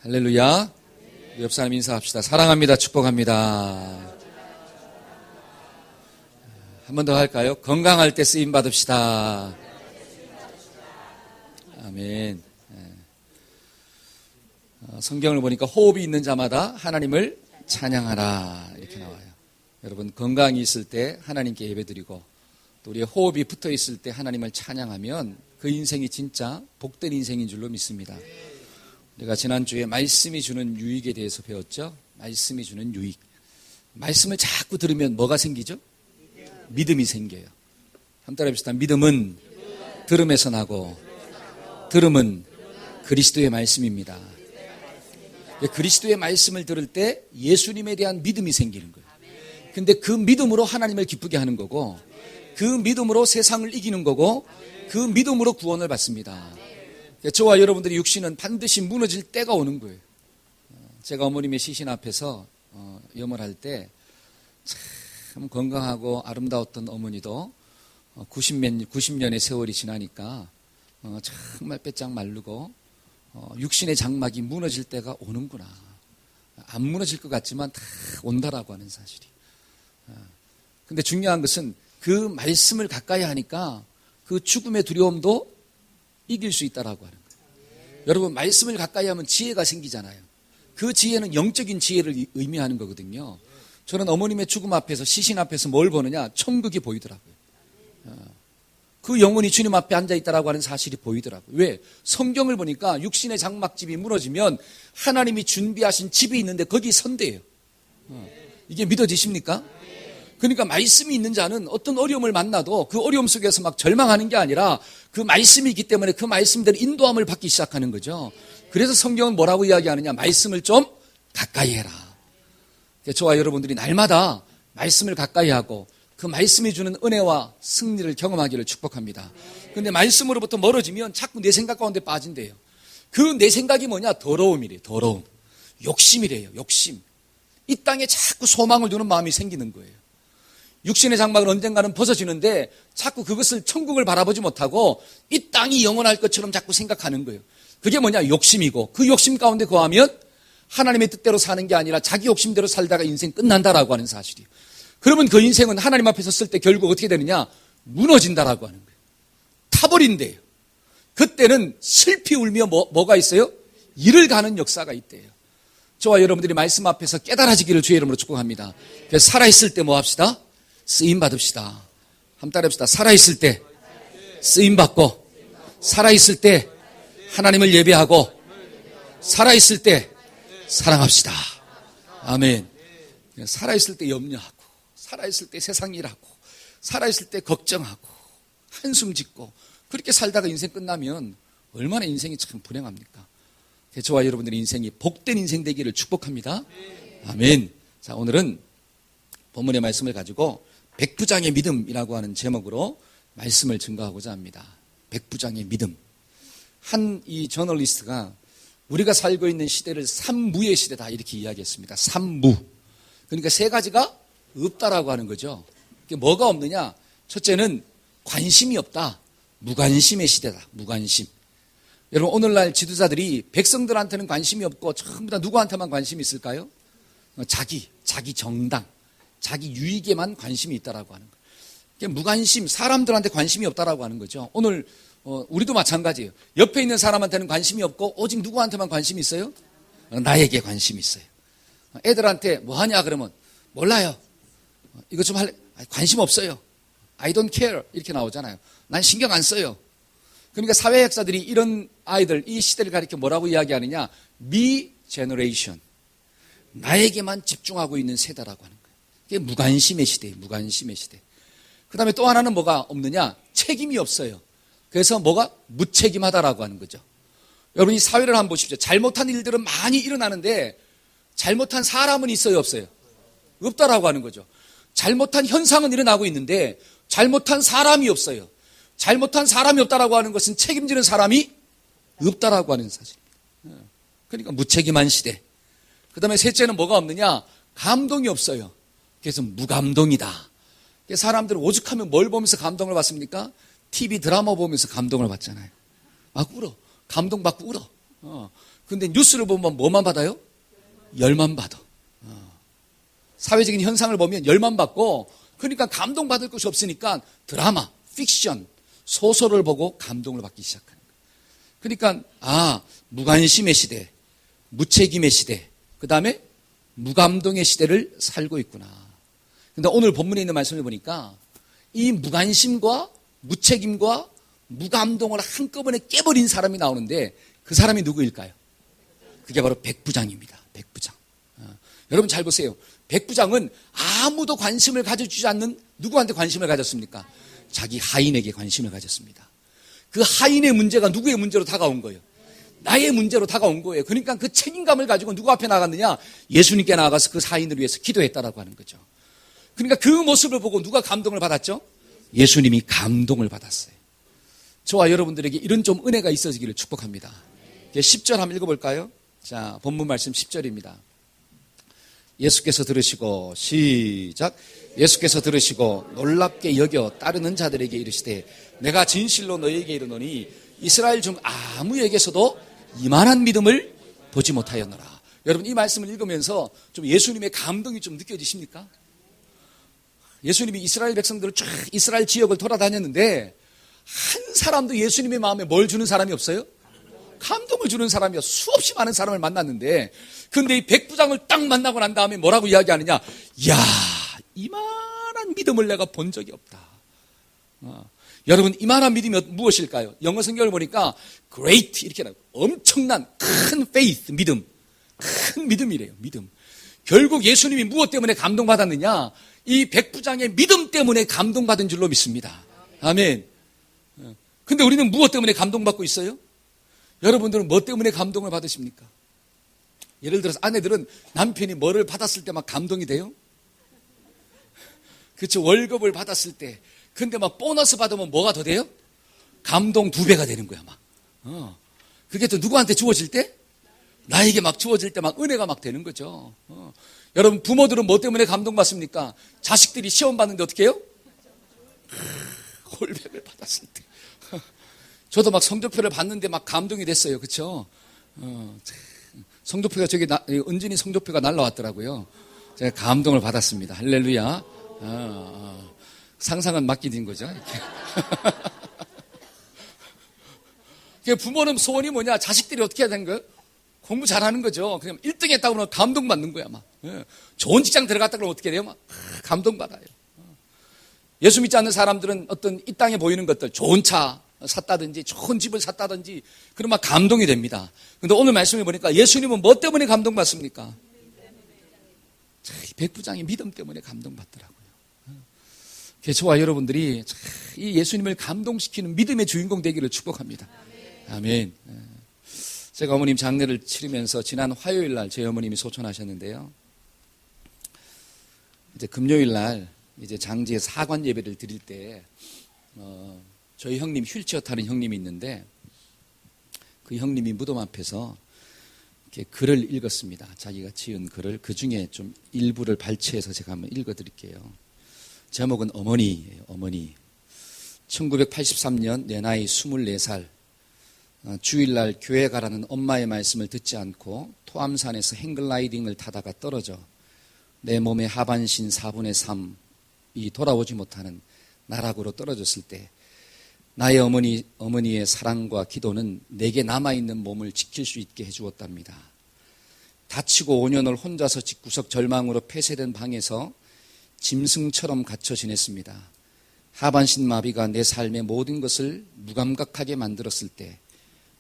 할렐루야. 옆 사람 인사합시다. 사랑합니다. 축복합니다. 한 번 더 할까요? 건강할 때 쓰임 받읍시다. 아멘. 성경을 보니까 호흡이 있는 자마다 하나님을 찬양하라 이렇게 나와요. 여러분 건강이 있을 때 하나님께 예배드리고 또 우리의 호흡이 붙어 있을 때 하나님을 찬양하면 그 인생이 진짜 복된 인생인 줄로 믿습니다. 우리가 지난주에 말씀이 주는 유익에 대해서 배웠죠. 말씀이 주는 유익. 말씀을 자꾸 들으면 뭐가 생기죠? 믿음이 생겨요. 한번 따라해봅시다. 믿음은 들음에서 나고 들음은 그리스도의 말씀입니다. 그리스도의 말씀을 들을 때 예수님에 대한 믿음이 생기는 거예요. 근데 그 믿음으로 하나님을 기쁘게 하는 거고 그 믿음으로 세상을 이기는 거고 그 믿음으로 구원을 받습니다. 저와 여러분들의 육신은 반드시 무너질 때가 오는 거예요. 제가 어머님의 시신 앞에서 염을 할 때 참 건강하고 아름다웠던 어머니도 90년의 세월이 지나니까 정말 빼짝 마르고 육신의 장막이 무너질 때가 오는구나. 안 무너질 것 같지만 다 온다라고 하는 사실이. 근데 중요한 것은 그 말씀을 가까이 하니까 그 죽음의 두려움도 이길 수 있다라고 하는 거예요. 여러분 말씀을 가까이 하면 지혜가 생기잖아요. 그 지혜는 영적인 지혜를 의미하는 거거든요. 저는 어머님의 죽음 앞에서 시신 앞에서 뭘 보느냐? 천국이 보이더라고요. 그 영혼이 주님 앞에 앉아있다라고 하는 사실이 보이더라고요. 왜? 성경을 보니까 육신의 장막집이 무너지면 하나님이 준비하신 집이 있는데 거기 선대예요. 이게 믿어지십니까? 그러니까 말씀이 있는 자는 어떤 어려움을 만나도 그 어려움 속에서 막 절망하는 게 아니라 그 말씀이 있기 때문에 그 말씀대로 인도함을 받기 시작하는 거죠. 그래서 성경은 뭐라고 이야기하느냐? 말씀을 좀 가까이 해라. 저와 여러분들이 날마다 말씀을 가까이 하고 그 말씀이 주는 은혜와 승리를 경험하기를 축복합니다. 그런데 말씀으로부터 멀어지면 자꾸 내 생각 가운데 빠진대요. 그 내 생각이 뭐냐? 더러움이래요. 더러움. 욕심이래요. 욕심. 이 땅에 자꾸 소망을 두는 마음이 생기는 거예요. 육신의 장막은 언젠가는 벗어지는데 자꾸 그것을 천국을 바라보지 못하고 이 땅이 영원할 것처럼 자꾸 생각하는 거예요. 그게 뭐냐? 욕심이고 그 욕심 가운데 거하면 하나님의 뜻대로 사는 게 아니라 자기 욕심대로 살다가 인생 끝난다라고 하는 사실이에요. 그러면 그 인생은 하나님 앞에 섰을 때 결국 어떻게 되느냐? 무너진다라고 하는 거예요. 타버린대요. 그때는 슬피 울며 뭐가 있어요? 이를 가는 역사가 있대요. 저와 여러분들이 말씀 앞에서 깨달아지기를 주의 이름으로 축복합니다. 그래서 살아있을 때 뭐 합시다? 쓰임 받읍시다. 한번 따라해봅시다. 살아있을 때 쓰임 받고 살아있을 때 하나님을 예배하고 살아있을 때 사랑합시다. 아멘. 살아있을 때 염려하고 살아있을 때 세상 일하고 살아있을 때 걱정하고 한숨 짓고 그렇게 살다가 인생 끝나면 얼마나 인생이 참 불행합니까? 저와 여러분들의 인생이 복된 인생 되기를 축복합니다. 아멘. 자, 오늘은 본문의 말씀을 가지고 백부장의 믿음이라고 하는 제목으로 말씀을 증거하고자 합니다. 백부장의 믿음. 한 이 저널리스트가 우리가 살고 있는 시대를 삼무의 시대다 이렇게 이야기했습니다. 삼무. 그러니까 세 가지가 없다라고 하는 거죠. 뭐가 없느냐? 첫째는 관심이 없다. 무관심의 시대다. 무관심. 여러분 오늘날 지도자들이 백성들한테는 관심이 없고 전부 다 누구한테만 관심이 있을까요? 자기 정당, 자기 유익에만 관심이 있다라고 하는 거예요. 무관심, 사람들한테 관심이 없다라고 하는 거죠. 오늘 우리도 마찬가지예요. 옆에 있는 사람한테는 관심이 없고 오직 누구한테만 관심이 있어요? 나에게 관심이 있어요. 애들한테 뭐 하냐 그러면 몰라요. 이거 좀 할래? 관심 없어요. I don't care 이렇게 나오잖아요. 난 신경 안 써요. 그러니까 사회학자들이 이런 아이들, 이 시대를 가리켜 뭐라고 이야기하느냐? me generation. 나에게만 집중하고 있는 세대라고 하는 거예요. 이게 무관심의 시대예요. 무관심의 시대. 그 다음에 또 하나는 뭐가 없느냐? 책임이 없어요. 그래서 뭐가 무책임하다라고 하는 거죠. 여러분 이 사회를 한번 보십시오. 잘못한 일들은 많이 일어나는데 잘못한 사람은 있어요? 없어요? 없다라고 하는 거죠. 잘못한 현상은 일어나고 있는데 잘못한 사람이 없어요. 잘못한 사람이 없다라고 하는 것은 책임지는 사람이 없다라고 하는 사실입니다. 그러니까 무책임한 시대. 그 다음에 셋째는 뭐가 없느냐? 감동이 없어요. 그래서 무감동이다. 사람들은 오죽하면 뭘 보면서 감동을 받습니까? TV 드라마 보면서 감동을 받잖아요. 막 울어. 감동받고 울어. 근데 뉴스를 보면 뭐만 받아요? 열만 받아. 사회적인 현상을 보면 열만 받고, 그러니까 감동받을 것이 없으니까 드라마, 픽션, 소설을 보고 감동을 받기 시작하는 거예요. 그러니까 무관심의 시대, 무책임의 시대, 그 다음에 무감동의 시대를 살고 있구나. 근데 오늘 본문에 있는 말씀을 보니까 이 무관심과 무책임과 무감동을 한꺼번에 깨버린 사람이 나오는데, 그 사람이 누구일까요? 그게 바로 백부장입니다. 백부장. 여러분 잘 보세요. 백부장은 아무도 관심을 가져주지 않는, 누구한테 관심을 가졌습니까? 자기 하인에게 관심을 가졌습니다. 그 하인의 문제가 누구의 문제로 다가온 거예요? 나의 문제로 다가온 거예요. 그러니까 그 책임감을 가지고 누구 앞에 나갔느냐? 예수님께 나가서 그 하인을 위해서 기도했다라고 하는 거죠. 그러니까 그 모습을 보고 누가 감동을 받았죠? 예수님이 감동을 받았어요. 저와 여러분들에게 이런 좀 은혜가 있어지기를 축복합니다. 10절 한번 읽어볼까요? 자, 본문 말씀 10절입니다. 예수께서 들으시고, 시작. 예수께서 들으시고 놀랍게 여겨 따르는 자들에게 이르시되, 내가 진실로 너희에게 이르노니 이스라엘 중 아무에게서도 이만한 믿음을 보지 못하였노라. 여러분 이 말씀을 읽으면서 좀 예수님의 감동이 좀 느껴지십니까? 예수님이 이스라엘 백성들을 쫙 이스라엘 지역을 돌아다녔는데 한 사람도 예수님의 마음에 뭘 주는 사람이 없어요? 감동을 주는 사람이요. 수없이 많은 사람을 만났는데, 근데 이 백부장을 딱 만나고 난 다음에 뭐라고 이야기하느냐? 이야, 이만한 믿음을 내가 본 적이 없다. 여러분 이만한 믿음이 무엇일까요? 영어 성경을 보니까 great 이렇게 나와요. 엄청난 큰 faith, 믿음. 큰 믿음이래요. 믿음. 결국 예수님이 무엇 때문에 감동받았느냐? 이 백부장의 믿음 때문에 감동받은 줄로 믿습니다. 아멘. 근데 우리는 무엇 때문에 감동받고 있어요? 여러분들은 뭐 때문에 감동을 받으십니까? 예를 들어서 아내들은 남편이 뭐를 받았을 때 막 감동이 돼요? 그렇죠. 월급을 받았을 때. 근데 막 보너스 받으면 뭐가 더 돼요? 감동 2배가 되는 거야, 막. 그게 또 누구한테 주어질 때? 나에게 막 주어질 때 막 은혜가 막 되는 거죠. 여러분 부모들은 뭐 때문에 감동받습니까? 자식들이 시험 봤는데 어떻게 해요? 홀백을 받았을 때. 저도 막 성적표를 봤는데 막 감동이 됐어요. 그렇죠? 성적표가 은진이 성적표가 날라왔더라고요. 제가 감동을 받았습니다. 할렐루야. 상상은 맡기는 거죠. 부모는 소원이 뭐냐? 자식들이 어떻게 해야 되는 거예요? 공부 잘하는 거죠. 그냥 1등 했다고 그러면 감동받는 거야, 막. 좋은 직장 들어갔다 그러면 어떻게 돼요? 막 감동받아요. 예수 믿지 않는 사람들은 어떤 이 땅에 보이는 것들, 좋은 차 샀다든지, 좋은 집을 샀다든지, 그럼 막 감동이 됩니다. 근데 오늘 말씀해 보니까 예수님은 뭐 때문에 감동받습니까? 백부장의 믿음 때문에 감동받더라고요. 저와 여러분들이 이 예수님을 감동시키는 믿음의 주인공 되기를 축복합니다. 아멘. 제가 어머님 장례를 치르면서 지난 화요일 날 저희 어머님이 소천하셨는데요. 이제 금요일 날 이제 장지에 사관 예배를 드릴 때 저희 형님 휠체어 타는 형님이 있는데 그 형님이 무덤 앞에서 이렇게 글을 읽었습니다. 자기가 지은 글을 그 중에 좀 일부를 발췌해서 제가 한번 읽어드릴게요. 제목은 어머니예요. 어머니. 1983년 내 나이 24살 주일날 교회 가라는 엄마의 말씀을 듣지 않고 토암산에서 행글라이딩을 타다가 떨어져 내 몸의 하반신 4분의 3이 돌아오지 못하는 나락으로 떨어졌을 때 나의 어머니의 사랑과 기도는 내게 남아있는 몸을 지킬 수 있게 해주었답니다. 다치고 5년을 혼자서 집구석 절망으로 폐쇄된 방에서 짐승처럼 갇혀 지냈습니다. 하반신 마비가 내 삶의 모든 것을 무감각하게 만들었을 때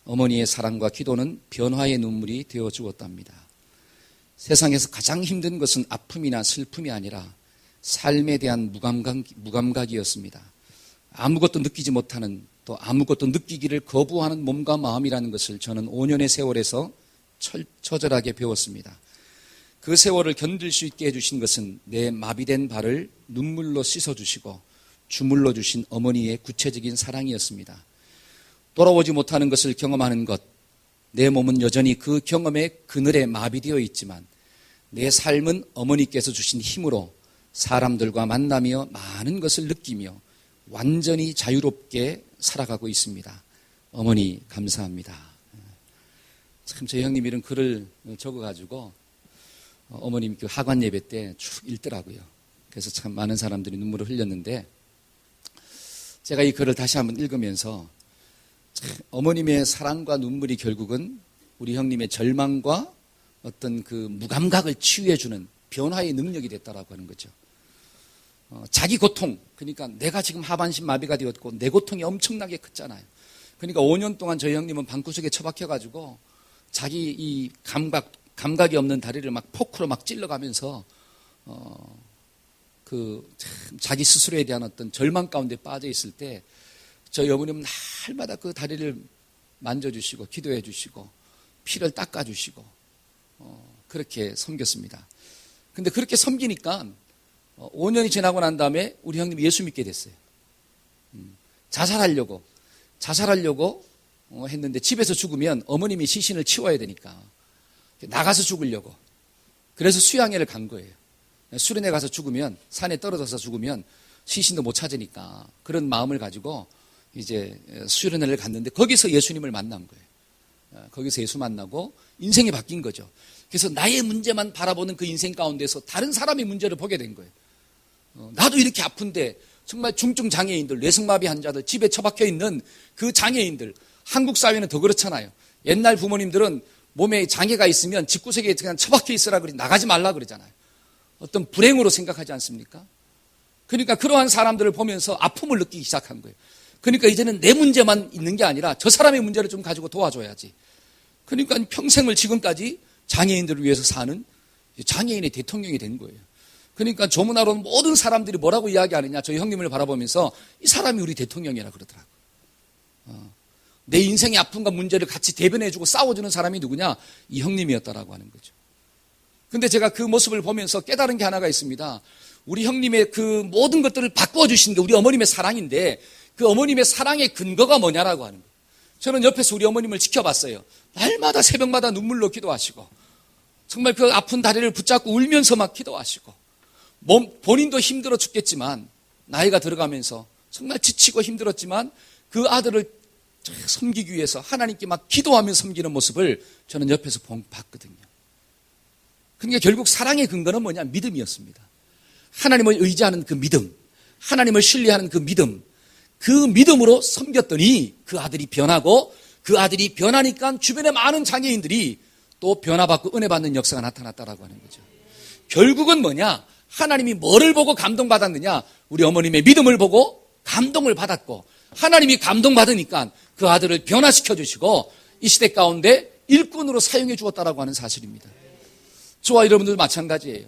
어머니의 사랑과 기도는 변화의 눈물이 되어 주었답니다. 세상에서 가장 힘든 것은 아픔이나 슬픔이 아니라 삶에 대한 무감각이었습니다. 아무것도 느끼지 못하는, 또 아무것도 느끼기를 거부하는 몸과 마음이라는 것을 저는 5년의 세월에서 처절하게 배웠습니다. 그 세월을 견딜 수 있게 해주신 것은 내 마비된 발을 눈물로 씻어주시고 주물러 주신 어머니의 구체적인 사랑이었습니다. 돌아오지 못하는 것을 경험하는 것, 내 몸은 여전히 그 경험의 그늘에 마비되어 있지만 내 삶은 어머니께서 주신 힘으로 사람들과 만나며 많은 것을 느끼며 완전히 자유롭게 살아가고 있습니다. 어머니 감사합니다. 참 저희 형님 이런 글을 적어가지고 어머님 그 하관 예배 때 쭉 읽더라고요. 그래서 참 많은 사람들이 눈물을 흘렸는데 제가 이 글을 다시 한번 읽으면서 어머님의 사랑과 눈물이 결국은 우리 형님의 절망과 어떤 그 무감각을 치유해주는 변화의 능력이 됐다라고 하는 거죠. 자기 고통, 그러니까 내가 지금 하반신 마비가 되었고 내 고통이 엄청나게 컸잖아요. 그러니까 5년 동안 저희 형님은 방구석에 처박혀가지고 자기 이 감각이 없는 다리를 막 포크로 막 찔러가면서 자기 스스로에 대한 어떤 절망 가운데 빠져 있을 때 저희 어머님은 날마다 그 다리를 만져주시고 기도해 주시고 피를 닦아주시고 그렇게 섬겼습니다. 근데 그렇게 섬기니까 5년이 지나고 난 다음에 우리 형님이 예수 믿게 됐어요. 자살하려고 했는데 집에서 죽으면 어머님이 시신을 치워야 되니까 나가서 죽으려고. 그래서 수양회를 간 거예요. 수련회 가서 죽으면, 산에 떨어져서 죽으면 시신도 못 찾으니까 그런 마음을 가지고 이제 수련회를 갔는데 거기서 예수님을 만난 거예요. 거기서 예수 만나고 인생이 바뀐 거죠. 그래서 나의 문제만 바라보는 그 인생 가운데서 다른 사람의 문제를 보게 된 거예요. 나도 이렇게 아픈데 정말 중증 장애인들, 뇌성마비 환자들, 집에 처박혀 있는 그 장애인들, 한국 사회는 더 그렇잖아요. 옛날 부모님들은 몸에 장애가 있으면 집구석에 그냥 처박혀 있으라 그러지 나가지 말라 그러잖아요. 어떤 불행으로 생각하지 않습니까? 그러니까 그러한 사람들을 보면서 아픔을 느끼기 시작한 거예요. 그러니까 이제는 내 문제만 있는 게 아니라 저 사람의 문제를 좀 가지고 도와줘야지. 그러니까 평생을 지금까지 장애인들을 위해서 사는 장애인의 대통령이 된 거예요. 그러니까 조문하러 모든 사람들이 뭐라고 이야기하느냐, 저희 형님을 바라보면서 이 사람이 우리 대통령이라 그러더라고요. 내 인생의 아픔과 문제를 같이 대변해주고 싸워주는 사람이 누구냐? 이 형님이었다라고 하는 거죠. 근데 제가 그 모습을 보면서 깨달은 게 하나가 있습니다. 우리 형님의 그 모든 것들을 바꾸어 주신 게 우리 어머님의 사랑인데 그 어머님의 사랑의 근거가 뭐냐라고 하는 거예요. 저는 옆에서 우리 어머님을 지켜봤어요. 날마다 새벽마다 눈물로 기도하시고 정말 그 아픈 다리를 붙잡고 울면서 막 기도하시고 본인도 힘들어 죽겠지만 나이가 들어가면서 정말 지치고 힘들었지만 그 아들을 섬기기 위해서 하나님께 막 기도하며 섬기는 모습을 저는 옆에서 봤거든요. 그러니까 결국 사랑의 근거는 뭐냐? 믿음이었습니다. 하나님을 의지하는 그 믿음, 하나님을 신뢰하는 그 믿음, 그 믿음으로 섬겼더니 그 아들이 변하고 그 아들이 변하니까 주변의 많은 장애인들이 또 변화받고 은혜받는 역사가 나타났다라고 하는 거죠. 결국은 뭐냐? 하나님이 뭐를 보고 감동받았느냐? 우리 어머님의 믿음을 보고 감동을 받았고 하나님이 감동받으니까 그 아들을 변화시켜 주시고 이 시대 가운데 일꾼으로 사용해 주었다라고 하는 사실입니다. 저와 여러분들 마찬가지예요.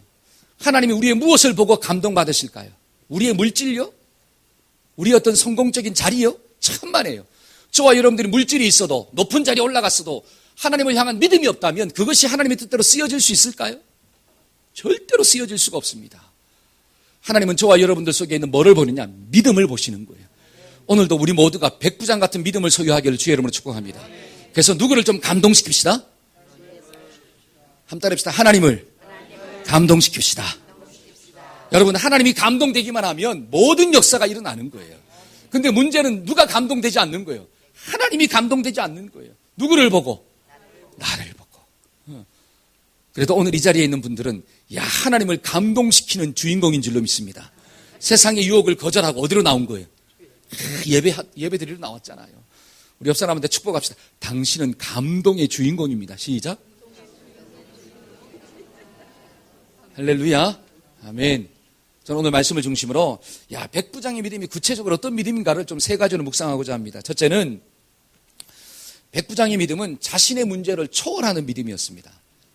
하나님이 우리의 무엇을 보고 감동받으실까요? 우리의 물질요? 우리의 어떤 성공적인 자리요? 천만에요. 저와 여러분들이 물질이 있어도 높은 자리에 올라갔어도 하나님을 향한 믿음이 없다면 그것이 하나님의 뜻대로 쓰여질 수 있을까요? 절대로 쓰여질 수가 없습니다. 하나님은 저와 여러분들 속에 있는 뭐를 보느냐? 믿음을 보시는 거예요. 오늘도 우리 모두가 백부장 같은 믿음을 소유하기를 주의 이름으로 축복합니다. 그래서 누구를 좀 감동시킵시다. 한번 따라합시다. 하나님을 감동시킵시다. 여러분, 하나님이 감동되기만 하면 모든 역사가 일어나는 거예요. 근데 문제는 누가 감동되지 않는 거예요. 하나님이 감동되지 않는 거예요. 누구를 보고? 나를 보고. 그래도 오늘 이 자리에 있는 분들은 하나님을 감동시키는 주인공인 줄로 믿습니다. 세상의 유혹을 거절하고 어디로 나온 거예요? 예배 드리러 나왔잖아요. 우리 옆 사람한테 축복합시다. 당신은 감동의 주인공입니다. 시작. 할렐루야. 아멘. 저는 오늘 말씀을 중심으로 백부장의 믿음이 구체적으로 어떤 믿음인가를 좀 세 가지로 묵상하고자 합니다. 첫째는 백부장의 믿음은 자신의 문제를 초월하는 믿음이었습니다.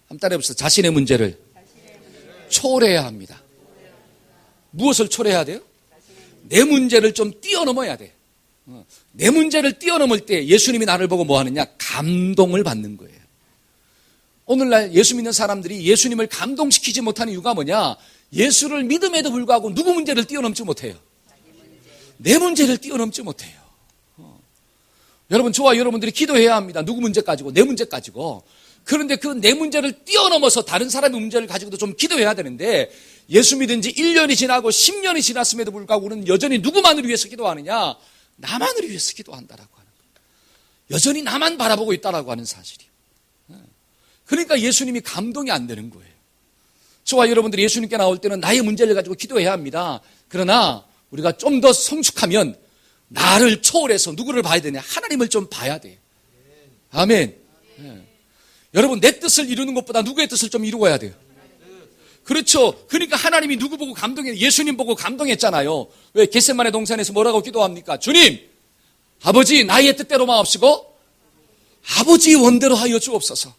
한번 따라해봅시다. 자신의 문제를 초월해야 합니다. 무엇을 초월해야 돼요? 내 문제를 좀 뛰어넘어야 돼. 내 문제를 뛰어넘을 때 예수님이 나를 보고 뭐 하느냐? 감동을 받는 거예요. 오늘날 예수 믿는 사람들이 예수님을 감동시키지 못하는 이유가 뭐냐? 예수를 믿음에도 불구하고 누구 문제를 뛰어넘지 못해요? 내 문제를 뛰어넘지 못해요. 여러분, 저와 여러분들이 기도해야 합니다. 누구 문제 가지고? 내 문제 가지고. 그런데 그 내 문제를 뛰어넘어서 다른 사람의 문제를 가지고도 좀 기도해야 되는데 예수 믿은 지 1년이 지나고 10년이 지났음에도 불구하고 우리는 여전히 누구만을 위해서 기도하느냐? 나만을 위해서 기도한다라고 하는 거예요. 여전히 나만 바라보고 있다라고 하는 사실이에요. 그러니까 예수님이 감동이 안 되는 거예요. 저와 여러분들이 예수님께 나올 때는 나의 문제를 가지고 기도해야 합니다. 그러나 우리가 좀 더 성숙하면 나를 초월해서 누구를 봐야 되냐? 하나님을 좀 봐야 돼요. 아멘. 네. 여러분, 내 뜻을 이루는 것보다 누구의 뜻을 좀 이루어야 돼요. 그렇죠. 그러니까 하나님이 누구 보고 감동해? 예수님 보고 감동했잖아요. 왜? 겟세마네 동산에서 뭐라고 기도합니까? 주님, 아버지 나의 뜻대로 마옵시고 아버지의 원대로 하여 주옵소서.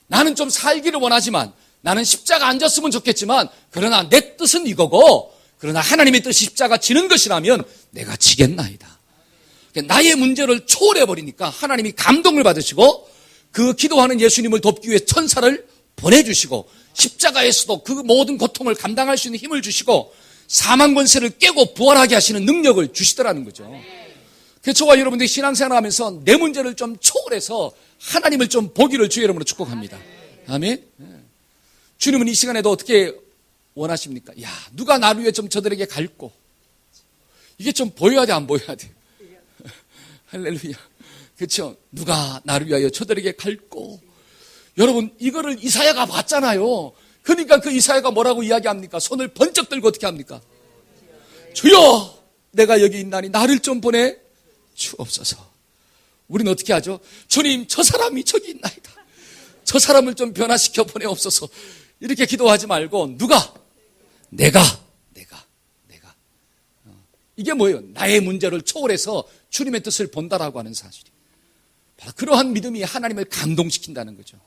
나는 좀 살기를 원하지만, 나는 십자가 안 졌으면 좋겠지만, 그러나 내 뜻은 이거고, 그러나 하나님의 뜻이 십자가 지는 것이라면 내가 지겠나이다. 나의 문제를 초월해버리니까 하나님이 감동을 받으시고, 그 기도하는 예수님을 돕기 위해 천사를 보내주시고, 십자가에서도 그 모든 고통을 감당할 수 있는 힘을 주시고, 사망 권세를 깨고 부활하게 하시는 능력을 주시더라는 거죠. 그래서 저와 여러분들이 신앙생활 하면서 내 문제를 좀 초월해서 하나님을 좀 보기를 주의 이름으로 축복합니다. 아멘. 주님은 이 시간에도 어떻게 원하십니까? 야, 누가 나를 위해 좀 저들에게 갈고. 이게 좀 보여야 돼, 안 보여야 돼? 할렐루야. 그렇죠? 누가 나를 위하여 저들에게 갈고. 여러분, 이거를 이사야가 봤잖아요. 그러니까 그 이사야가 뭐라고 이야기합니까? 손을 번쩍 들고 어떻게 합니까? 주여, 내가 여기 있나니 나를 좀 보내 주옵소서. 우리는 어떻게 하죠? 주님, 저 사람이 저기 있나이다. 저 사람을 좀 변화시켜 보내옵소서. 이렇게 기도하지 말고 누가? 내가. 이게 뭐예요? 나의 문제를 초월해서 주님의 뜻을 본다라고 하는 사실이에요. 바로 그러한 믿음이 하나님을 감동시킨다는 거죠.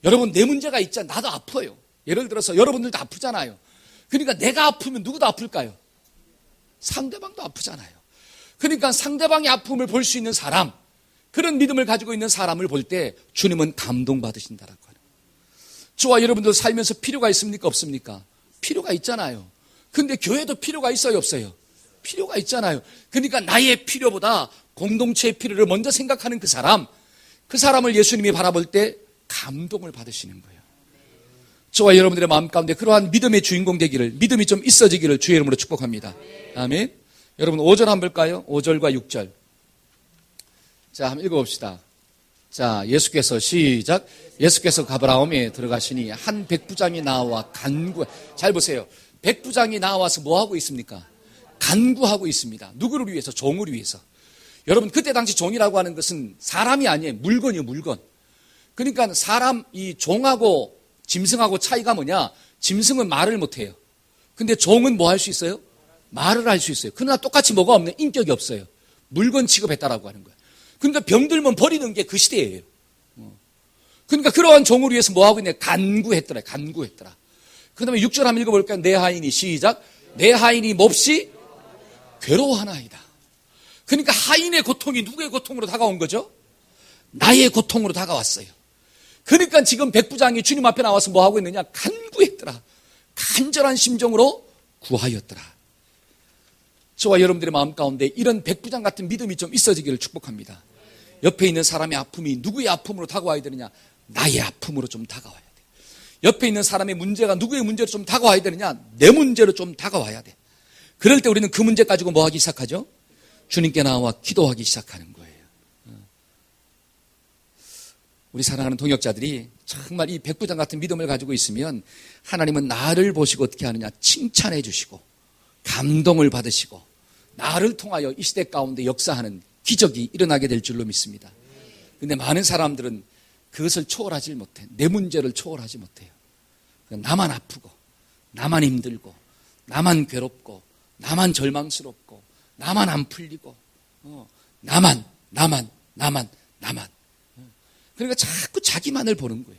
여러분, 내 문제가 있잖아요. 나도 아파요. 예를 들어서 여러분들도 아프잖아요. 그러니까 내가 아프면 누구도 아플까요? 상대방도 아프잖아요. 그러니까 상대방의 아픔을 볼 수 있는 사람, 그런 믿음을 가지고 있는 사람을 볼 때 주님은 감동받으신다라고 하는 거예요. 저와 여러분들 살면서 필요가 있습니까? 없습니까? 필요가 있잖아요. 근데 교회도 필요가 있어요? 없어요? 필요가 있잖아요. 그러니까 나의 필요보다 공동체의 필요를 먼저 생각하는 그 사람을 예수님이 바라볼 때 감동을 받으시는 거예요. 저와 여러분들의 마음 가운데 그러한 믿음의 주인공 되기를, 믿음이 좀 있어지기를 주의 이름으로 축복합니다. 아멘. 여러분 5절 한번 볼까요? 5절과 6절. 자, 한번 읽어봅시다. 자, 예수께서 시작. 예수께서 가버나움에 들어가시니 한 백부장이 나와 잘 보세요. 백부장이 나와서 뭐 하고 있습니까? 간구하고 있습니다. 누구를 위해서? 종을 위해서. 여러분, 그때 당시 종이라고 하는 것은 사람이 아니에요. 물건이에요, 물건. 그러니까 사람, 이 종하고 짐승하고 차이가 뭐냐? 짐승은 말을 못해요. 근데 종은 뭐 할 수 있어요? 말을 할 수 있어요. 그러나 똑같이 뭐가 없네? 인격이 없어요. 물건 취급했다라고 하는 거예요. 그러니까 병들면 버리는 게 그 시대예요. 그러니까 그러한 종을 위해서 뭐 하고 있냐? 간구했더라. 그 다음에 6절 한번 읽어볼까요? 내 하인이 시작. 내 하인이 몹시 괴로워하나이다. 그러니까 하인의 고통이 누구의 고통으로 다가온 거죠? 나의 고통으로 다가왔어요. 그러니까 지금 백부장이 주님 앞에 나와서 뭐 하고 있느냐? 간구했더라. 간절한 심정으로 구하였더라. 저와 여러분들의 마음 가운데 이런 백부장 같은 믿음이 좀 있어지기를 축복합니다. 옆에 있는 사람의 아픔이 누구의 아픔으로 다가와야 되느냐? 나의 아픔으로 좀 다가와야 돼. 옆에 있는 사람의 문제가 누구의 문제로 좀 다가와야 되느냐? 내 문제로 좀 다가와야 돼. 그럴 때 우리는 그 문제 가지고 뭐 하기 시작하죠? 주님께 나와 기도하기 시작하는 거예요. 우리 사랑하는 동역자들이 정말 이 백부장 같은 믿음을 가지고 있으면 하나님은 나를 보시고 어떻게 하느냐? 칭찬해 주시고 감동을 받으시고 나를 통하여 이 시대 가운데 역사하는 기적이 일어나게 될 줄로 믿습니다. 그런데 많은 사람들은 그것을 초월하지 못해. 내 문제를 초월하지 못해요. 나만 아프고 나만 힘들고 나만 괴롭고 나만 절망스럽고 나만 안 풀리고 나만 그러니까 자꾸 자기만을 보는 거예요.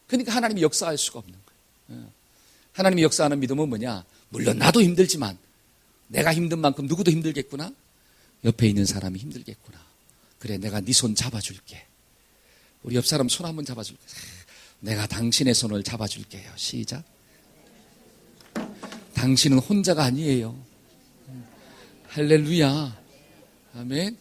그러니까 하나님이 역사할 수가 없는 거예요. 하나님이 역사하는 믿음은 뭐냐? 물론 나도 힘들지만 내가 힘든 만큼 누구도 힘들겠구나. 옆에 있는 사람이 힘들겠구나. 그래, 내가 네 손 잡아줄게. 우리 옆 사람 손 한번 잡아줄게. 내가 당신의 손을 잡아줄게요. 시작. 당신은 혼자가 아니에요. 할렐루야. 아멘.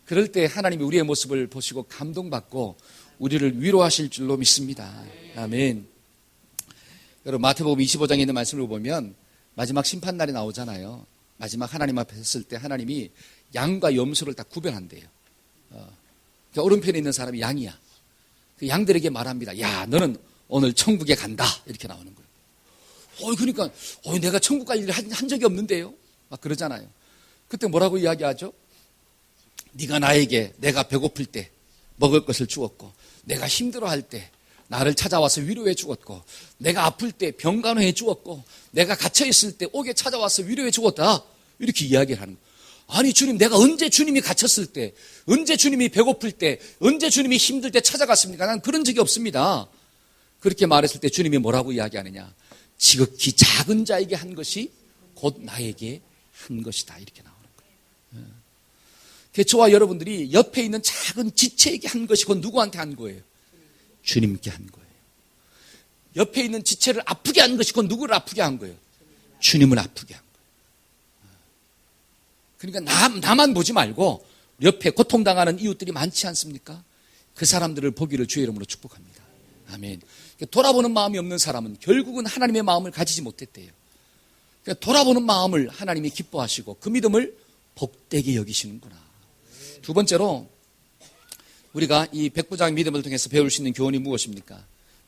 그럴 때 하나님이 우리의 모습을 보시고 감동받고 우리를 위로하실 줄로 믿습니다. 아멘. 여러분, 마태복음 25장에 있는 말씀을 보면 마지막 심판날이 나오잖아요. 마지막 하나님 앞에 섰을 때 하나님이 양과 염소를 다 구별한대요. 오른편에 있는 사람이 양이야. 그 양들에게 말합니다. 야, 너는 오늘 천국에 간다. 이렇게 나오는 거예요. 그러니까, 내가 천국 갈 일을 한 적이 없는데요. 막 그러잖아요. 그때 뭐라고 이야기하죠? 네가 나에게 내가 배고플 때 먹을 것을 주었고, 내가 힘들어할 때 나를 찾아와서 위로해 주었고, 내가 아플 때 병간호해 주었고, 내가 갇혀있을 때 옥에 찾아와서 위로해 주었다. 이렇게 이야기를 하는 거예요. 아니 주님, 내가 언제 주님이 갇혔을 때, 언제 주님이 배고플 때, 언제 주님이 힘들 때 찾아갔습니까? 난 그런 적이 없습니다. 그렇게 말했을 때 주님이 뭐라고 이야기하느냐? 지극히 작은 자에게 한 것이 곧 나에게 한 것이다. 이렇게 나오는 거예요. 저와 여러분들이 옆에 있는 작은 지체에게 한 것이 곧 누구한테 한 거예요? 주님께 한 거예요. 옆에 있는 지체를 아프게 한 것이 곧 누구를 아프게 한 거예요? 주님을 아프게 한 거예요. 그러니까 나만 보지 말고 옆에 고통당하는 이웃들이 많지 않습니까? 그 사람들을 보기를 주의 이름으로 축복합니다. 아멘. 돌아보는 마음이 없는 사람은 결국은 하나님의 마음을 가지지 못했대요. 그러니까 돌아보는 마음을 하나님이 기뻐하시고 그 믿음을 복되게 여기시는구나. 두 번째로 우리가 이 백부장의 믿음을 통해서 배울 수 있는 교훈이 무엇입니까?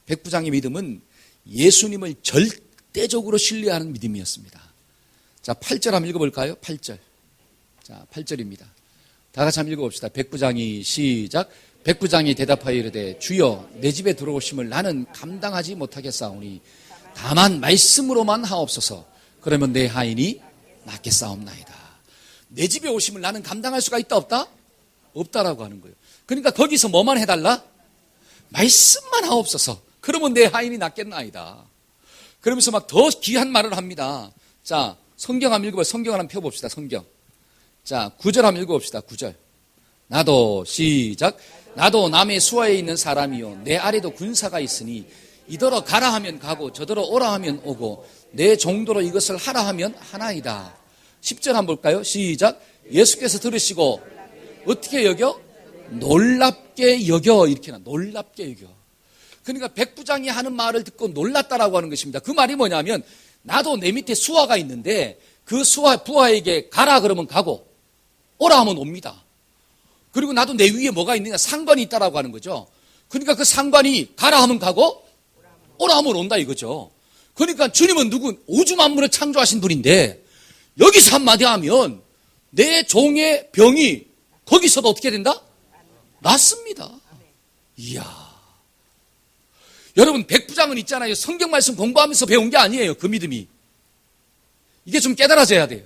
백부장의 믿음은 예수님을 절대적으로 신뢰하는 믿음이었습니다. 자, 8절 한번 읽어볼까요? 8절. 자, 8절입니다. 다 같이 한번 읽어봅시다. 백부장이 시작. 백부장이 대답하여 이르되 주여 내 집에 들어오심을 나는 감당하지 못하겠사오니 다만 말씀으로만 하옵소서. 그러면 내 하인이 낫겠사옵나이다. 내 집에 오심을 나는 감당할 수가 있다 없다? 없다라고 하는 거예요. 그러니까 거기서 뭐만 해달라? 말씀만 하옵소서. 그러면 내 하인이 낫겠나이다. 그러면서 막 더 귀한 말을 합니다. 자, 성경 한번 읽어봐요. 성경 한번 펴봅시다. 성경. 자, 9절 한번 읽어봅시다. 9절. 나도 시작. 나도 남의 수하에 있는 사람이요 내 아래도 군사가 있으니 이더러 가라 하면 가고 저더러 오라 하면 오고 내 정도로 이것을 하라 하면 하나이다. 10절 한번 볼까요? 시작. 예수께서 들으시고 어떻게 여겨? 놀랍게 여겨. 이렇게 나 놀랍게 여겨. 그러니까 백부장이 하는 말을 듣고 놀랐다라고 하는 것입니다. 그 말이 뭐냐면 나도 내 밑에 수하가 있는데 그 부하에게 가라 그러면 가고 오라 하면 옵니다. 그리고 나도 내 위에 뭐가 있느냐? 상관이 있다라고 하는 거죠. 그러니까 그 상관이 가라 하면 가고 오라 하면 온다 이거죠. 그러니까 주님은 누구? 우주 만물을 창조하신 분인데 여기서 한마디 하면 내 종의 병이 거기서도 어떻게 된다? 낫습니다. 이야. 여러분 백부장은 있잖아요. 성경 말씀 공부하면서 배운 게 아니에요. 그 믿음이. 이게 좀 깨달아져야 돼요.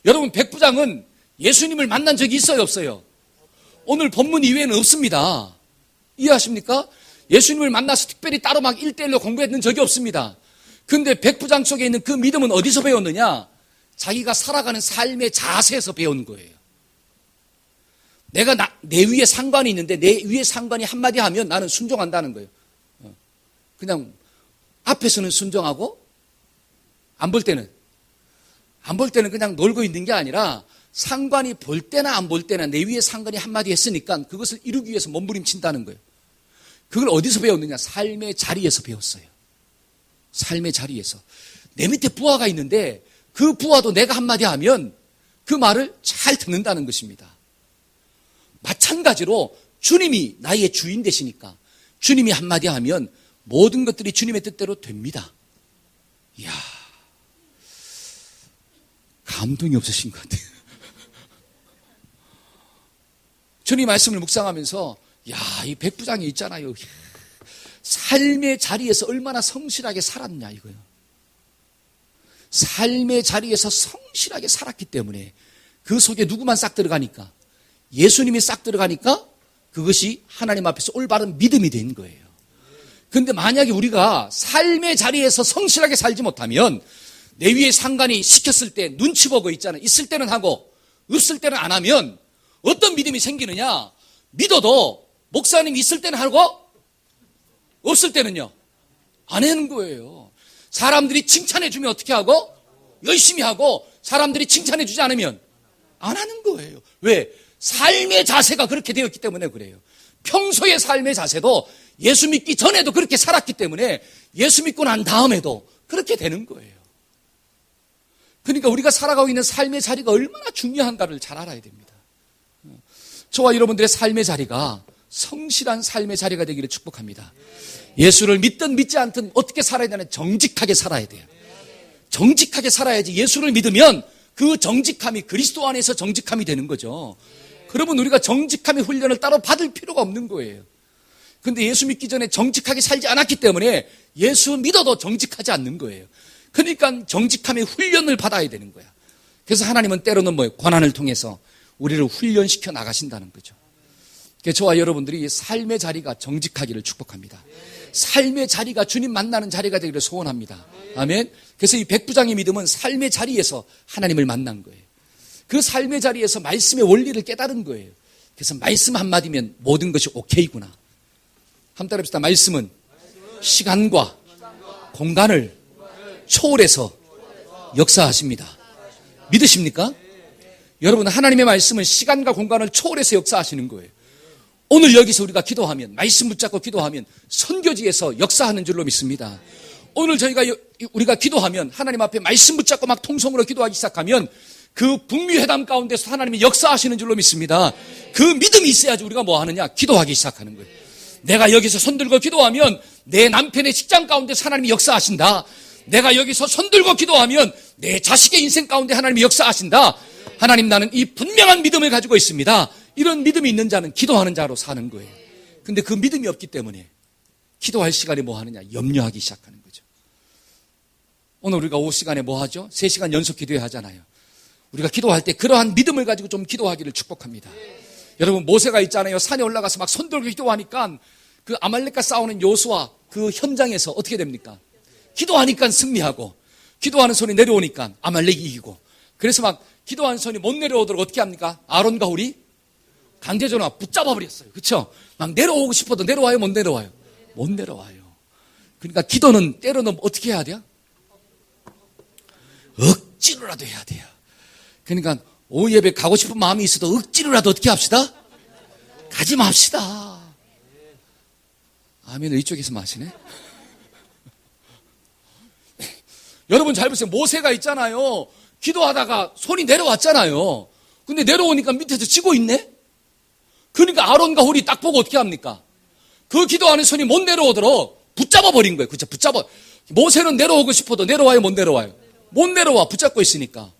여러분 백부장은 예수님을 만난 적이 있어요? 없어요? 오늘 본문 이외에는 없습니다. 이해하십니까? 예수님을 만나서 특별히 따로 막 1대1로 공부했는 적이 없습니다. 근데 백부장 속에 있는 그 믿음은 어디서 배웠느냐? 자기가 살아가는 삶의 자세에서 배운 거예요. 내가 내 위에 상관이 있는데 내 위에 상관이 한마디 하면 나는 순종한다는 거예요. 그냥 앞에서는 순종하고 안 볼 때는 그냥 놀고 있는 게 아니라 상관이 볼 때나 안 볼 때나 내 위에 상관이 한마디 했으니까 그것을 이루기 위해서 몸부림친다는 거예요. 그걸 어디서 배웠느냐? 삶의 자리에서 배웠어요. 삶의 자리에서. 내 밑에 부하가 있는데 그 부하도 내가 한마디 하면 그 말을 잘 듣는다는 것입니다. 마찬가지로 주님이 나의 주인 되시니까 주님이 한마디 하면 모든 것들이 주님의 뜻대로 됩니다. 이야, 감동이 없으신 것 같아요. 주님 말씀을 묵상하면서 이 백부장이 있잖아요. 삶의 자리에서 얼마나 성실하게 살았냐 이거요. 삶의 자리에서 성실하게 살았기 때문에 그 속에 누구만 싹 들어가니까 예수님이 싹 들어가니까 그것이 하나님 앞에서 올바른 믿음이 된 거예요. 그런데 만약에 우리가 삶의 자리에서 성실하게 살지 못하면 내 위에 상관이 시켰을 때 눈치 보고 있잖아요. 있을 때는 하고 없을 때는 안 하면 어떤 믿음이 생기느냐? 믿어도 목사님 있을 때는 하고 없을 때는요 안 하는 거예요. 사람들이 칭찬해 주면 어떻게 하고? 열심히 하고 사람들이 칭찬해 주지 않으면 안 하는 거예요. 왜? 삶의 자세가 그렇게 되었기 때문에 그래요. 평소의 삶의 자세도 예수 믿기 전에도 그렇게 살았기 때문에 예수 믿고 난 다음에도 그렇게 되는 거예요. 그러니까 우리가 살아가고 있는 삶의 자리가 얼마나 중요한가를 잘 알아야 됩니다. 저와 여러분들의 삶의 자리가 성실한 삶의 자리가 되기를 축복합니다. 예수를 믿든 믿지 않든 어떻게 살아야 되나? 정직하게 살아야 돼요. 정직하게 살아야지. 예수를 믿으면 그 정직함이 그리스도 안에서 정직함이 되는 거죠. 그러면 우리가 정직함의 훈련을 따로 받을 필요가 없는 거예요. 근데 예수 믿기 전에 정직하게 살지 않았기 때문에 예수 믿어도 정직하지 않는 거예요. 그러니까 정직함의 훈련을 받아야 되는 거야. 그래서 하나님은 때로는 고난을 통해서 우리를 훈련시켜 나가신다는 거죠. 그래서 저와 여러분들이 삶의 자리가 정직하기를 축복합니다. 삶의 자리가 주님 만나는 자리가 되기를 소원합니다. 아멘. 그래서 이 백부장의 믿음은 삶의 자리에서 하나님을 만난 거예요. 그 삶의 자리에서 말씀의 원리를 깨달은 거예요. 그래서 말씀 한마디면 모든 것이 오케이구나. 한번 따라합시다. 말씀은 시간과 공간을 초월해서 역사하십니다. 믿으십니까? 여러분, 하나님의 말씀은 시간과 공간을 초월해서 역사하시는 거예요. 오늘 여기서 우리가 기도하면, 말씀 붙잡고 기도하면 선교지에서 역사하는 줄로 믿습니다. 오늘 우리가 기도하면, 하나님 앞에 말씀 붙잡고 막 통성으로 기도하기 시작하면 그 북미 회담 가운데서 하나님이 역사하시는 줄로 믿습니다. 그 믿음이 있어야지 우리가 뭐 하느냐? 기도하기 시작하는 거예요. 내가 여기서 손들고 기도하면 내 남편의 직장 가운데서 하나님이 역사하신다. 내가 여기서 손들고 기도하면 내 자식의 인생 가운데 하나님이 역사하신다. 하나님, 나는 이 분명한 믿음을 가지고 있습니다. 이런 믿음이 있는 자는 기도하는 자로 사는 거예요. 근데 그 믿음이 없기 때문에 기도할 시간에 뭐 하느냐? 염려하기 시작하는 거죠. 오늘 우리가 오후 시간에 뭐 하죠? 3시간 연속 기도해야 하잖아요. 우리가 기도할 때 그러한 믿음을 가지고 좀 기도하기를 축복합니다. 여러분, 모세가 있잖아요. 산에 올라가서 막 손들고 기도하니까 그 아말렉과 싸우는 요수아 그 현장에서 어떻게 됩니까? 기도하니까 승리하고, 기도하는 손이 내려오니까 아말렉이 이기고, 그래서 막 기도하는 손이 못 내려오도록 어떻게 합니까? 아론과 홀이 강제전화 붙잡아버렸어요. 그렇죠? 막 내려오고 싶어도 내려와요? 못 내려와요? 못 내려와요. 그러니까 기도는 때로는 어떻게 해야 돼요? 억지로라도 해야 돼요. 그러니까 오후 예배 가고 싶은 마음이 있어도 억지로라도 어떻게 합시다? 가지 맙시다. 아멘. 이쪽에서 마시네. 여러분 잘 보세요. 모세가 있잖아요. 기도하다가 손이 내려왔잖아요. 근데 내려오니까 밑에서 지고 있네? 그러니까 아론과 홀이 딱 보고 어떻게 합니까? 그 기도하는 손이 못 내려오도록 붙잡아 버린 거예요. 그렇죠? 모세는 내려오고 싶어도 내려와요? 못 내려와요? 못 내려와. 붙잡고 있으니까.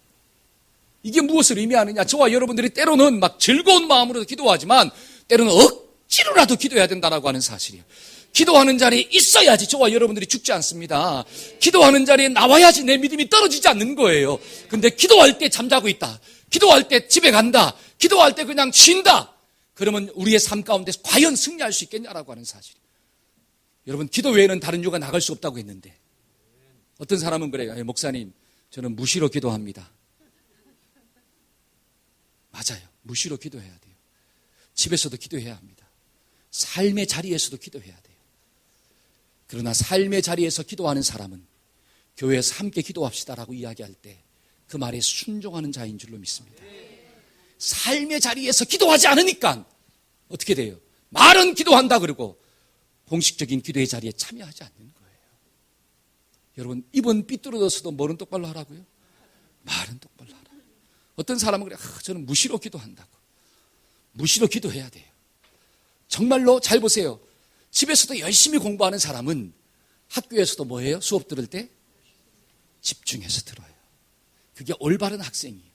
이게 무엇을 의미하느냐? 저와 여러분들이 때로는 막 즐거운 마음으로 기도하지만 때로는 억지로라도 기도해야 된다라고 하는 사실이에요. 기도하는 자리에 있어야지 저와 여러분들이 죽지 않습니다. 기도하는 자리에 나와야지 내 믿음이 떨어지지 않는 거예요. 근데 기도할 때 잠자고 있다. 기도할 때 집에 간다. 기도할 때 그냥 쉰다. 그러면 우리의 삶 가운데 과연 승리할 수 있겠냐라고 하는 사실이에요. 여러분, 기도 외에는 다른 이유가 나갈 수 없다고 했는데 어떤 사람은 그래요. 목사님, 저는 무시로 기도합니다. 맞아요. 무시로 기도해야 돼요. 집에서도 기도해야 합니다. 삶의 자리에서도 기도해야 돼요. 그러나 삶의 자리에서 기도하는 사람은 교회에서 함께 기도합시다라고 이야기할 때 그 말에 순종하는 자인 줄로 믿습니다. 삶의 자리에서 기도하지 않으니까 어떻게 돼요? 말은 기도한다 그러고 공식적인 기도의 자리에 참여하지 않는 거예요. 여러분, 입은 삐뚤어져서도 뭐는 똑바로 하라고요? 말은 똑바로 하라. 어떤 사람은 그래, 저는 무시로 기도한다고. 무시로 기도해야 돼요. 정말로 잘 보세요. 집에서도 열심히 공부하는 사람은 학교에서도 뭐예요? 수업 들을 때 집중해서 들어요. 그게 올바른 학생이에요.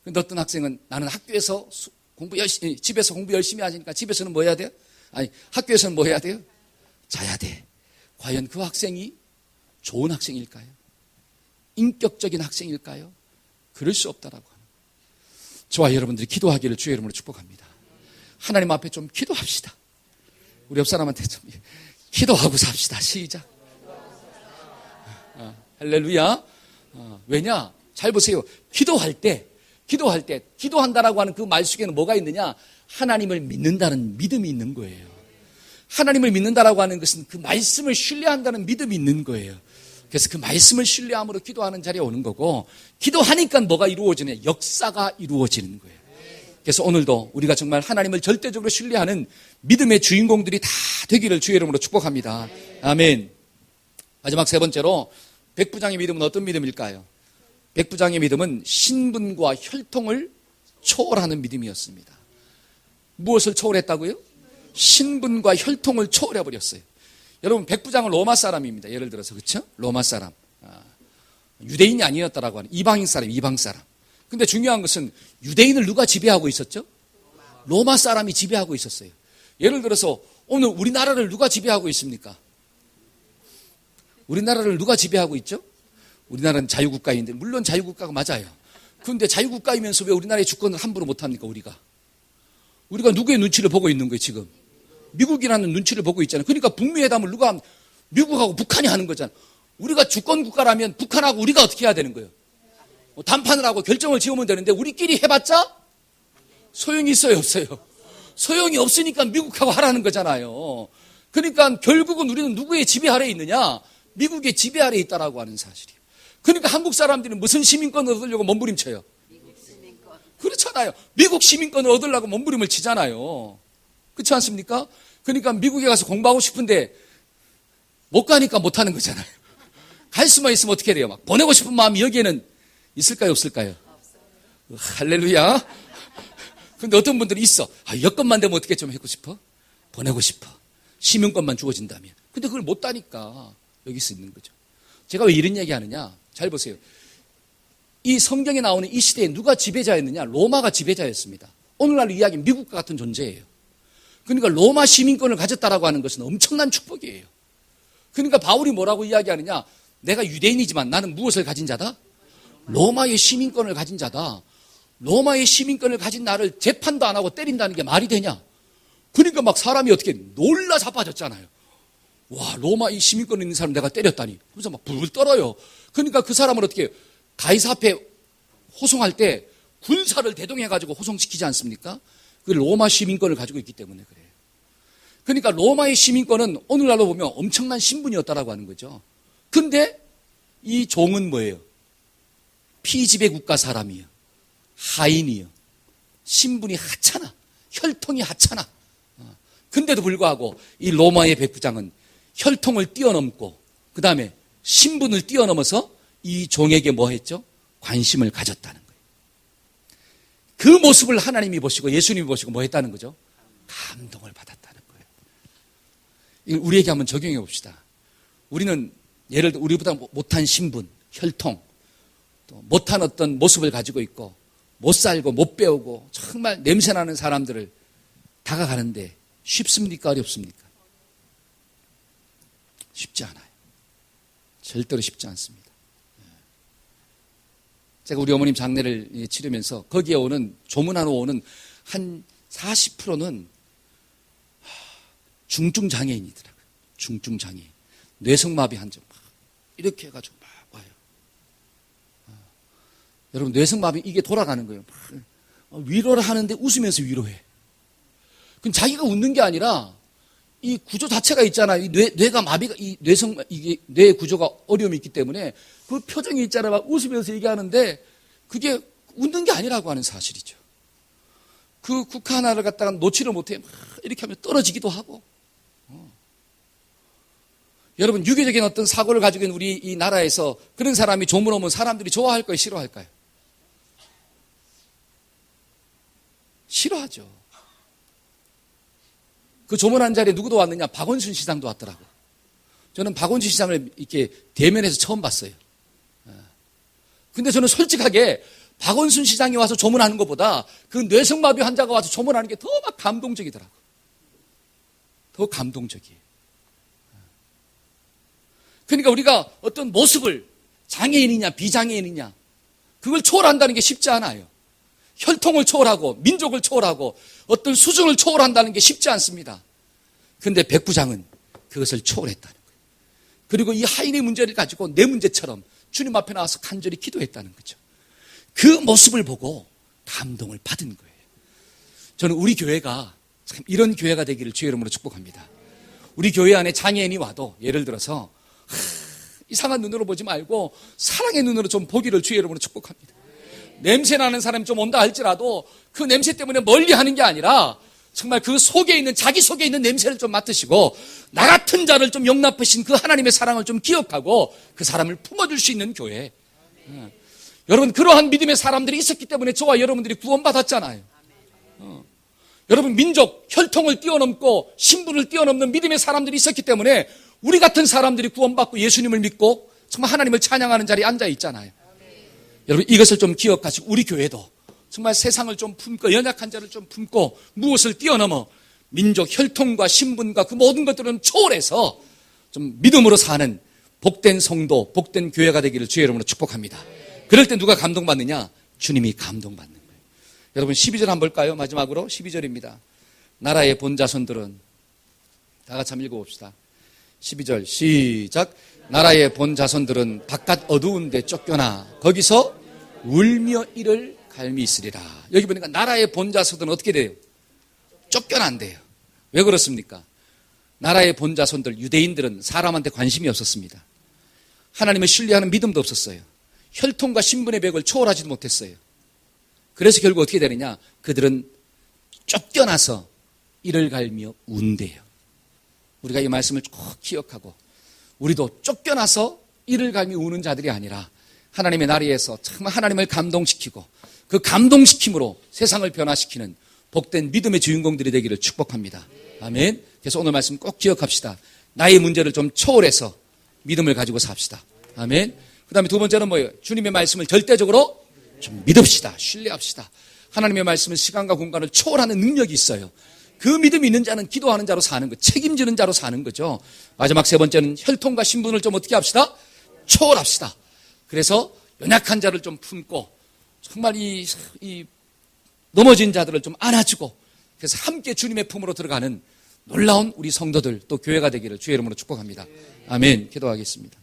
근데 어떤 학생은 나는 학교에서 집에서 공부 열심히 하니까 집에서는 뭐 해야 돼요? 아니, 학교에서는 뭐 해야 돼요? 자야 돼. 과연 그 학생이 좋은 학생일까요? 인격적인 학생일까요? 그럴 수 없다라고 합니다. 저와 여러분들이 기도하기를 주의 이름으로 축복합니다. 하나님 앞에 좀 기도합시다. 우리 옆 사람한테 좀 기도하고 삽시다. 시작. 할렐루야. 왜냐? 잘 보세요. 기도할 때 기도한다라고 하는 그 말 속에는 뭐가 있느냐? 하나님을 믿는다는 믿음이 있는 거예요. 하나님을 믿는다라고 하는 것은 그 말씀을 신뢰한다는 믿음이 있는 거예요. 그래서 그 말씀을 신뢰함으로 기도하는 자리에 오는 거고, 기도하니까 뭐가 이루어지냐? 역사가 이루어지는 거예요. 그래서 오늘도 우리가 정말 하나님을 절대적으로 신뢰하는 믿음의 주인공들이 다 되기를 주의 이름으로 축복합니다. 아멘. 마지막 세 번째로 백부장의 믿음은 어떤 믿음일까요? 백부장의 믿음은 신분과 혈통을 초월하는 믿음이었습니다. 무엇을 초월했다고요? 신분과 혈통을 초월해 버렸어요. 여러분, 백부장은 로마 사람입니다. 예를 들어서, 그렇죠? 로마 사람. 유대인이 아니었다라고 하는 이방 사람. 근데 중요한 것은 유대인을 누가 지배하고 있었죠? 로마 사람이 지배하고 있었어요. 예를 들어서 오늘 우리나라를 누가 지배하고 있습니까? 우리나라를 누가 지배하고 있죠? 우리나라는 자유국가인데, 물론 자유국가가 맞아요. 그런데 자유국가이면서 왜 우리나라의 주권을 함부로 못합니까, 우리가? 우리가 누구의 눈치를 보고 있는 거예요, 지금? 미국이라는 눈치를 보고 있잖아요. 그러니까 북미 회담을 누가, 미국하고 북한이 하는 거잖아요. 우리가 주권 국가라면 북한하고 우리가 어떻게 해야 되는 거예요? 담판을 하고 결정을 지으면 되는데 우리끼리 해봤자 소용이 있어요, 없어요? 소용이 없으니까 미국하고 하라는 거잖아요. 그러니까 결국은 우리는 누구의 지배 아래에 있느냐? 미국의 지배 아래에 있다라고 하는 사실이에요. 그러니까 한국 사람들이 무슨 시민권을 얻으려고 몸부림쳐요? 미국 시민권. 그렇잖아요. 미국 시민권을 얻으려고 몸부림을 치잖아요. 그렇지 않습니까? 그러니까 미국에 가서 공부하고 싶은데 못 가니까 못 하는 거잖아요. 갈 수만 있으면 어떻게 돼요? 막 보내고 싶은 마음이 여기에는 있을까요, 없을까요? 할렐루야. 근데 어떤 분들은 있어. 여건만 되면 어떻게 좀 하고 싶어? 보내고 싶어. 시민권만 주어진다면. 근데 그걸 못 따니까 여기 서 있는 거죠. 제가 왜 이런 얘기 하느냐? 잘 보세요. 이 성경에 나오는 이 시대에 누가 지배자였느냐? 로마가 지배자였습니다. 오늘날 이야기는 미국과 같은 존재예요. 그러니까 로마 시민권을 가졌다라고 하는 것은 엄청난 축복이에요. 그러니까 바울이 뭐라고 이야기하느냐? 내가 유대인이지만 나는 무엇을 가진 자다? 로마의 시민권을 가진 자다. 로마의 시민권을 가진 나를 재판도 안 하고 때린다는 게 말이 되냐? 그러니까 막 사람이 어떻게 놀라 자빠졌잖아요. 와, 로마의 시민권 있는 사람 내가 때렸다니. 그래서 막 불을 떨어요. 그러니까 그 사람을 어떻게 해요? 가이사 앞에 호송할 때 군사를 대동해가지고 호송시키지 않습니까? 그 로마 시민권을 가지고 있기 때문에 그래요. 그러니까 로마의 시민권은 오늘날로 보면 엄청난 신분이었다라고 하는 거죠. 근데 이 종은 뭐예요? 피지배 국가 사람이에요. 하인이요. 신분이 하찮아. 혈통이 하찮아. 근데도 불구하고 이 로마의 백부장은 혈통을 뛰어넘고 그 다음에 신분을 뛰어넘어서 이 종에게 뭐 했죠? 관심을 가졌다는 거예요. 그 모습을 하나님이 보시고 예수님이 보시고 뭐 했다는 거죠? 감동을 받았다는 거예요. 이걸 우리에게 한번 적용해 봅시다. 우리는 예를 들어 우리보다 못한 신분, 혈통, 또 못한 어떤 모습을 가지고 있고 못 살고 못 배우고 정말 냄새나는 사람들을 다가가는데 쉽습니까? 어렵습니까? 쉽지 않아요. 절대로 쉽지 않습니다. 제가 우리 어머님 장례를 치르면서 거기에 오는 조문하러 오는 한 40%는 중증 장애인이더라고요. 중증 장애인. 뇌성마비 환자 이렇게 해가지고 막 와요. 여러분 뇌성마비 이게 돌아가는 거예요. 위로를 하는데 웃으면서 위로해. 그럼 자기가 웃는 게 아니라 이 구조 자체가 있잖아요. 이 뇌가 마비가 이게 뇌 구조가 어려움이 있기 때문에 그 표정이 있잖아요. 막 웃으면서 얘기하는데 그게 웃는 게 아니라고 하는 사실이죠. 그 국화 하나를 갖다가 놓지를 못해 막 이렇게 하면 떨어지기도 하고. 여러분 유교적인 어떤 사고를 가지고 있는 우리 이 나라에서 그런 사람이 조문 오면 사람들이 좋아할까요? 싫어할까요? 싫어하죠. 그 조문한 자리에 누구도 왔느냐? 박원순 시장도 왔더라고요. 저는 박원순 시장을 이렇게 대면에서 처음 봤어요. 근데 저는 솔직하게 박원순 시장이 와서 조문하는 것보다 그 뇌성마비 환자가 와서 조문하는 게 더 막 감동적이더라고요. 더 감동적이에요. 그러니까 우리가 어떤 모습을 장애인이냐 비장애인이냐 그걸 초월한다는 게 쉽지 않아요. 혈통을 초월하고 민족을 초월하고 어떤 수준을 초월한다는 게 쉽지 않습니다. 그런데 백부장은 그것을 초월했다는 거예요. 그리고 이 하인의 문제를 가지고 내 문제처럼 주님 앞에 나와서 간절히 기도했다는 거죠. 그 모습을 보고 감동을 받은 거예요. 저는 우리 교회가 참 이런 교회가 되기를 주의 이름으로 축복합니다. 우리 교회 안에 장애인이 와도 예를 들어서 이상한 눈으로 보지 말고 사랑의 눈으로 좀 보기를 주의 이름으로 축복합니다. 냄새나는 사람이 좀 온다 할지라도 그 냄새 때문에 멀리 하는 게 아니라 정말 그 속에 있는 자기 속에 있는 냄새를 좀 맡으시고 나 같은 자를 좀 용납하신 그 하나님의 사랑을 좀 기억하고 그 사람을 품어줄 수 있는 교회. 여러분 그러한 믿음의 사람들이 있었기 때문에 저와 여러분들이 구원받았잖아요. 여러분, 민족, 혈통을 뛰어넘고 신분을 뛰어넘는 믿음의 사람들이 있었기 때문에 우리 같은 사람들이 구원받고 예수님을 믿고 정말 하나님을 찬양하는 자리에 앉아 있잖아요. 여러분, 이것을 좀 기억하시고 우리 교회도 정말 세상을 좀 품고 연약한 자를 좀 품고 무엇을 뛰어넘어 민족, 혈통과 신분과 그 모든 것들은 초월해서 좀 믿음으로 사는 복된 성도, 복된 교회가 되기를 주의 이름으로 축복합니다. 그럴 때 누가 감동받느냐? 주님이 감동받는 거예요. 여러분, 12절 한번 볼까요? 마지막으로 12절입니다. 나라의 본자손들은, 다 같이 한번 읽어봅시다. 12절 시작. 나라의 본자손들은 바깥 어두운 데 쫓겨나 거기서 울며 이를 갈미 있으리라. 여기 보니까 나라의 본자손들은 어떻게 돼요? 쫓겨난대요. 왜 그렇습니까? 나라의 본자손들, 유대인들은 사람한테 관심이 없었습니다. 하나님을 신뢰하는 믿음도 없었어요. 혈통과 신분의 벽을 초월하지도 못했어요. 그래서 결국 어떻게 되느냐? 그들은 쫓겨나서 이를 갈며 운대요. 우리가 이 말씀을 꼭 기억하고 우리도 쫓겨나서 이를 갈며 우는 자들이 아니라 하나님의 나라에서 정말 하나님을 감동시키고 그 감동시킴으로 세상을 변화시키는 복된 믿음의 주인공들이 되기를 축복합니다. 아멘. 그래서 오늘 말씀 꼭 기억합시다. 나의 문제를 좀 초월해서 믿음을 가지고 삽시다. 아멘. 그 다음에 두 번째는 뭐예요? 주님의 말씀을 절대적으로 좀 믿읍시다. 신뢰합시다. 하나님의 말씀은 시간과 공간을 초월하는 능력이 있어요. 그 믿음이 있는 자는 기도하는 자로 사는 거, 책임지는 자로 사는 거죠. 마지막 세 번째는 혈통과 신분을 좀 어떻게 합시다? 초월합시다. 그래서 연약한 자를 좀 품고 정말 이 넘어진 자들을 좀 안아주고 그래서 함께 주님의 품으로 들어가는 놀라운 우리 성도들 또 교회가 되기를 주의 이름으로 축복합니다. 아멘. 기도하겠습니다.